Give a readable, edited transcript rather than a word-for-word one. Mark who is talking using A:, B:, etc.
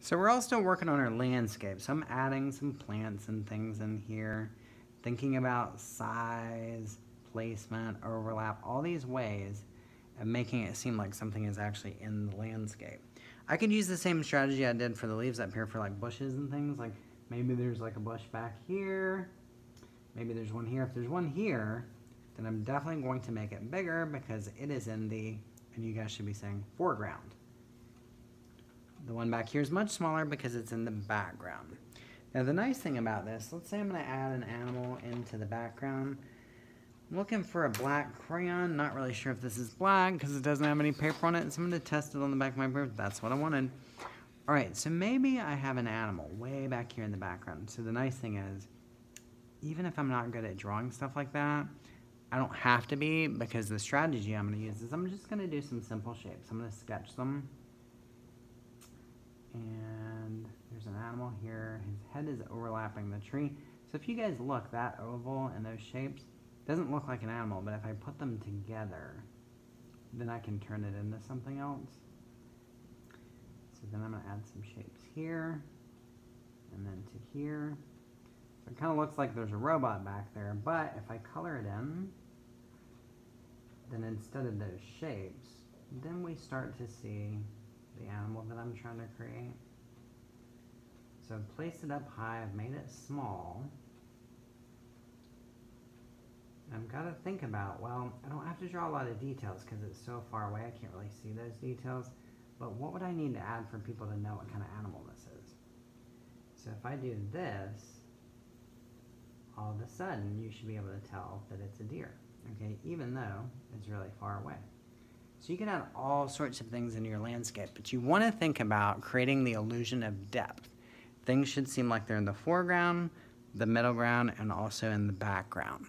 A: So we're all still working on our landscape. So I'm adding some plants and things in here, thinking about size, placement, overlap, all these ways of making it seem like something is actually in the landscape. I could use the same strategy I did for the leaves up here for like bushes and things. Like maybe there's like a bush back here. Maybe there's one here. If there's one here, then I'm definitely going to make it bigger because it is in the, and you guys should be saying, foreground. The one back here is much smaller because it's in the background. Now the nice thing about this, let's say I'm going to add an animal into the background. I'm looking for a black crayon, not really sure if this is black because it doesn't have any paper on it, so I'm going to test it on the back of my paper. That's what I wanted. Alright, so maybe I have an animal way back here in the background. So the nice thing is, even if I'm not good at drawing stuff like that, I don't have to be, because the strategy I'm going to use is I'm just going to do some simple shapes. I'm going to sketch them. And there's an animal here. His head is overlapping the tree. So if you guys look, that oval and those shapes doesn't look like an animal, but if I put them together, then I can turn it into something else. So then I'm going to add some shapes here and then to here. So it kind of looks like there's a robot back there, but if I color it in, then instead of those shapes, then we start to see the animal that I'm trying to create. So I've placed it up high, I've made it small. I've got to think about, well, I don't have to draw a lot of details because it's so far away, I can't really see those details. But what would I need to add for people to know what kind of animal this is? So if I do this, all of a sudden you should be able to tell that it's a deer, okay, even though it's really far away. So you can add all sorts of things in your landscape, but you want to think about creating the illusion of depth. Things should seem like they're in the foreground, the middle ground, and also in the background.